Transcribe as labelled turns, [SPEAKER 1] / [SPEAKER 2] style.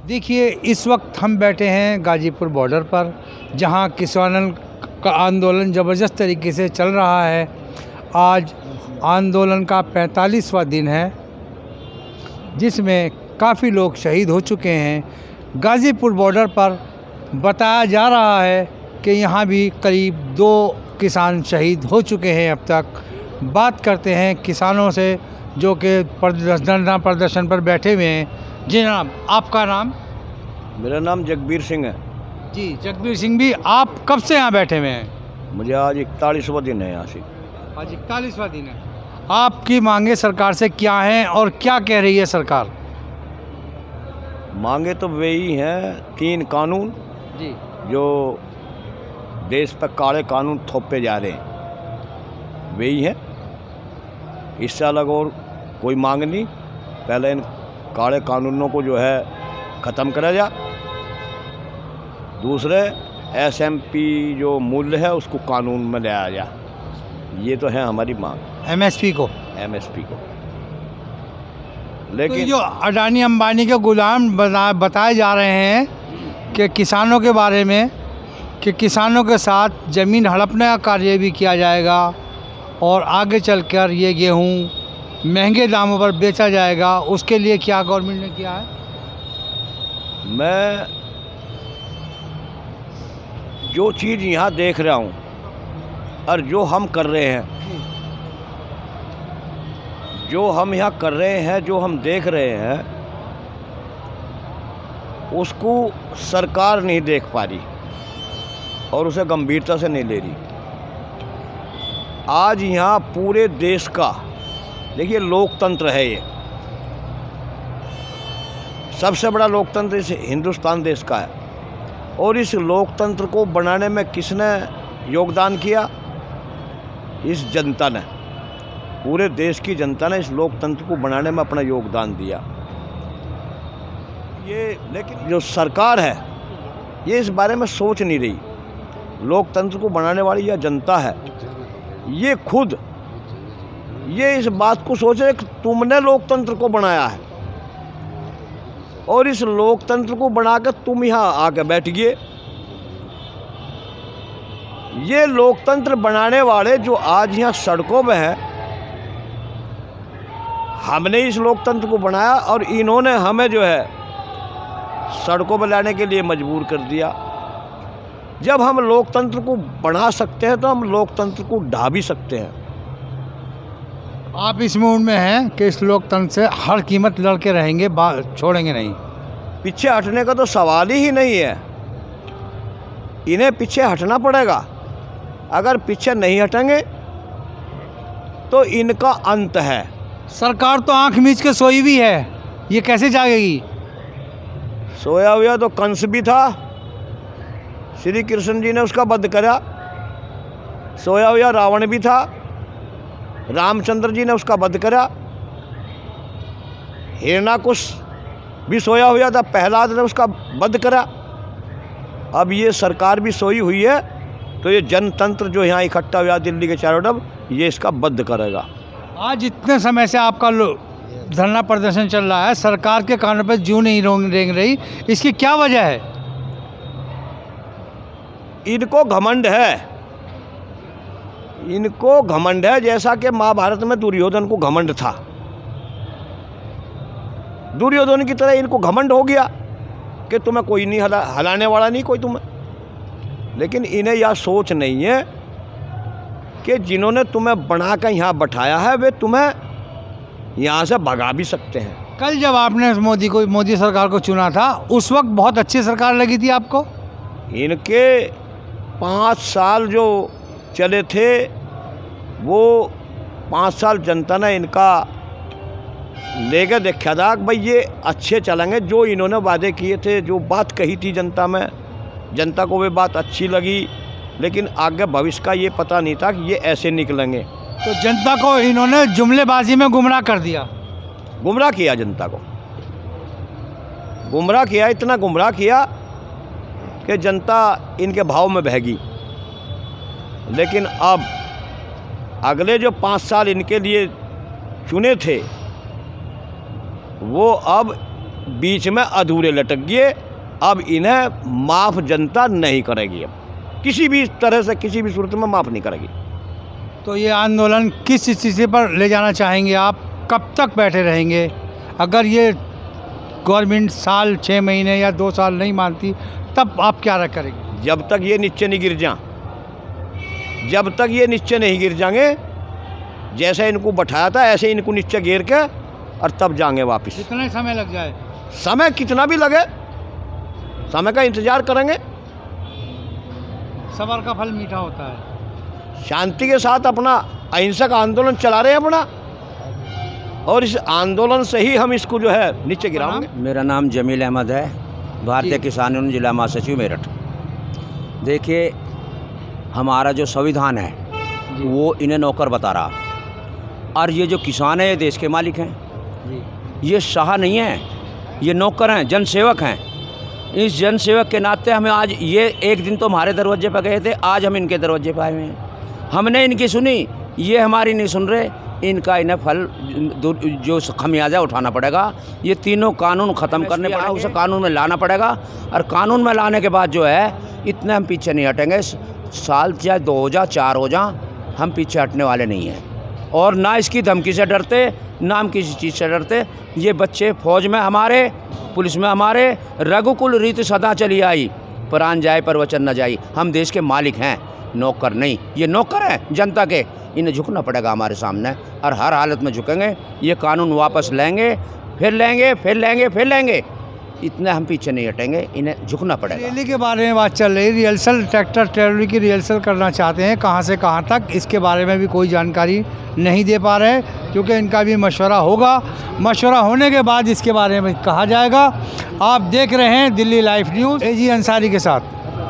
[SPEAKER 1] देखिए, इस वक्त हम बैठे हैं गाजीपुर बॉर्डर पर, जहां किसानों का आंदोलन ज़बरदस्त तरीके से चल रहा है। आज आंदोलन का 45वां दिन है, जिसमें काफ़ी लोग शहीद हो चुके हैं। गाजीपुर बॉर्डर पर बताया जा रहा है कि यहाँ भी करीब 2 किसान शहीद हो चुके हैं अब तक। बात करते हैं किसानों से जो कि प्रदर्शन पर बैठे हुए हैं। जी जनाब, आपका नाम?
[SPEAKER 2] मेरा नाम जगबीर सिंह है
[SPEAKER 1] जी, जगबीर सिंह भी, आप कब से यहाँ बैठे हुए हैं?
[SPEAKER 2] मुझे आज 41वां दिन है यहाँ से।
[SPEAKER 1] आज 41वां दिन है। आपकी मांगे सरकार से क्या हैं और क्या कह रही है सरकार?
[SPEAKER 2] मांगे तो वही हैं, 3 कानून
[SPEAKER 1] जी
[SPEAKER 2] जो देश पर काले कानून थोपे जा रहे हैं, वही हैं। इससे अलग और कोई मांग नहीं। पहले इन काले कानूनों को जो है ख़त्म करा जा। दूसरे SMP जो मूल्य है उसको कानून में लाया जा। ये तो है हमारी मांग।
[SPEAKER 1] MSP को
[SPEAKER 2] लेकिन
[SPEAKER 1] तो जो अडानी अंबानी के गुलाम बताए जा रहे हैं कि किसानों के बारे में कि किसानों के साथ ज़मीन हड़पने का कार्य भी किया जाएगा और आगे चलकर ये गेहूँ महंगे दामों पर बेचा जाएगा, उसके लिए क्या गवर्नमेंट ने किया है?
[SPEAKER 2] मैं जो चीज़ यहाँ देख रहा हूँ और जो हम कर रहे हैं, जो हम यहाँ कर रहे हैं, जो हम देख रहे हैं, उसको सरकार नहीं देख पा रही और उसे गंभीरता से नहीं ले रही। आज यहाँ पूरे देश का, देखिए, लोकतंत्र है। ये सबसे बड़ा लोकतंत्र इस हिंदुस्तान देश का है और इस लोकतंत्र को बनाने में किसने योगदान किया? इस जनता ने, पूरे देश की जनता ने इस लोकतंत्र को बनाने में अपना योगदान दिया। लेकिन जो सरकार है ये इस बारे में सोच नहीं रही। लोकतंत्र को बनाने वाली यह जनता है, ये खुद ये इस बात को सोच रहे कि तुमने लोकतंत्र को बनाया है और इस लोकतंत्र को बनाकर तुम यहाँ आके बैठ गए। ये लोकतंत्र बनाने वाले जो आज यहाँ सड़कों में हैं, हमने इस लोकतंत्र को बनाया और इन्होंने हमें जो है सड़कों पर लाने के लिए मजबूर कर दिया। जब हम लोकतंत्र को बढ़ा सकते हैं तो हम लोकतंत्र को ढा भी सकते हैं।
[SPEAKER 1] आप इस मूड में हैं कि इस लोकतंत्र से हर कीमत लड़के रहेंगे, छोड़ेंगे नहीं?
[SPEAKER 2] पीछे हटने का तो सवाल ही नहीं है। इन्हें पीछे हटना पड़ेगा। अगर पीछे नहीं हटेंगे तो इनका अंत है।
[SPEAKER 1] सरकार तो आंख मीच के सोई हुई है, ये कैसे जागेगी?
[SPEAKER 2] सोया हुआ तो कंस भी था, श्री कृष्ण जी ने उसका वध करा। सोया हुआ रावण भी था, रामचंद्र जी ने उसका वध करा। हिरण्याकुश भी सोया हुआ था, प्रहलाद ने उसका वध करा। अब ये सरकार भी सोई हुई है, तो ये जनतंत्र जो यहाँ इकट्ठा हुआ दिल्ली के चारों तरफ, ये इसका वध करेगा।
[SPEAKER 1] आज इतने समय से आपका धरना प्रदर्शन चल रहा है, सरकार के कानों पर जूं नहीं रेंग रही, इसकी क्या वजह है?
[SPEAKER 2] इनको घमंड है। इनको घमंड है, जैसा कि महाभारत में दुर्योधन को घमंड था। दुर्योधन की तरह इनको घमंड हो गया कि तुम्हें कोई नहीं हलाने वाला नहीं कोई तुम्हें। लेकिन इन्हें यह सोच नहीं है कि जिन्होंने तुम्हें बनाकर यहाँ बैठाया है वे तुम्हें यहाँ से भगा भी सकते हैं।
[SPEAKER 1] कल जब आपने मोदी सरकार को चुना था, उस वक्त बहुत अच्छी सरकार लगी थी आपको?
[SPEAKER 2] इनके 5 साल जो चले थे, वो 5 साल जनता ने इनका लेकर देखा था कि भाई ये अच्छे चलेंगे। जो इन्होंने वादे किए थे, जो बात कही थी जनता में, जनता को वे बात अच्छी लगी। लेकिन आगे भविष्य का ये पता नहीं था कि ये ऐसे निकलेंगे।
[SPEAKER 1] तो जनता को इन्होंने जुमलेबाजी में गुमराह कर दिया।
[SPEAKER 2] गुमराह किया, जनता को गुमराह किया, इतना गुमराह किया कि जनता इनके भाव में बहेगी। लेकिन अब अगले जो 5 साल इनके लिए चुने थे, वो अब बीच में अधूरे लटक गए। अब इन्हें माफ़ जनता नहीं करेगी, अब किसी भी तरह से किसी भी सूरत में माफ़ नहीं करेगी।
[SPEAKER 1] तो ये आंदोलन किस स्थिति पर ले जाना चाहेंगे आप? कब तक बैठे रहेंगे? अगर ये गवर्नमेंट साल 6 महीने या 2 साल नहीं मानती तब आप क्या करेंगे?
[SPEAKER 2] जब तक ये नीचे नहीं गिर जाएं, जब तक ये नीचे नहीं गिर जाएंगे, जैसे इनको बैठाया था ऐसे इनको नीचे गिर के और तब जाएंगे वापस।
[SPEAKER 1] कितना समय लग जाए?
[SPEAKER 2] समय कितना भी लगे, समय का इंतजार करेंगे।
[SPEAKER 1] सबर का फल मीठा होता है।
[SPEAKER 2] शांति के साथ अपना अहिंसक आंदोलन चला रहे हैं अपना, और इस आंदोलन से ही हम इसको जो है नीचे गिराएंगे।
[SPEAKER 3] मेरा नाम जमील अहमद है, भारतीय किसान यूनियन जिला महासचिव मेरठ। देखिए, हमारा जो संविधान है वो इन्हें नौकर बता रहा, और ये जो किसान है ये देश के मालिक हैं, ये शाह नहीं है, ये नौकर हैं, जनसेवक हैं। इस जनसेवक के नाते हमें आज ये एक दिन तो हमारे दरवाजे पर गए थे, आज हम इनके दरवाजे पर आए हुए हैं। हमने इनकी सुनी, ये हमारी नहीं सुन रहे। इनका इन्हें फल जो खमियाजा उठाना पड़ेगा। ये तीनों कानून ख़त्म करने पड़ेगा, उसे कानून में लाना पड़ेगा, और कानून में लाने के बाद जो है इतने हम पीछे नहीं हटेंगे। साल चाहे 2 हो जा 4 हो जा, हम पीछे हटने वाले नहीं हैं। और ना इसकी धमकी से डरते, ना हम किसी चीज़ से डरते। ये बच्चे फौज में हमारे, पुलिस में हमारे, रघुकुल रीत सदा चली आई, प्राण जाए पर वचन न जाई। हम देश के मालिक हैं, नौकर नहीं। ये नौकर हैं जनता के, इन्हें झुकना पड़ेगा हमारे सामने, और हर हालत में झुकेंगे। ये कानून वापस लेंगे, फिर लेंगे, फिर लेंगे, फिर लेंगे। इतने हम पीछे नहीं हटेंगे, इन्हें झुकना पड़ेगा।
[SPEAKER 1] रैली के बारे में बात चल रही, रिहर्सल, ट्रैक्टर ट्रैली की रिहर्सल करना चाहते हैं, कहाँ से कहाँ तक, इसके बारे में भी कोई जानकारी नहीं दे पा रहे, क्योंकि इनका भी मशवरा होगा। मशवरा होने के बाद इसके बारे में कहा जाएगा। आप देख रहे हैं दिल्ली लाइव न्यूज़, एजी अंसारी के साथ।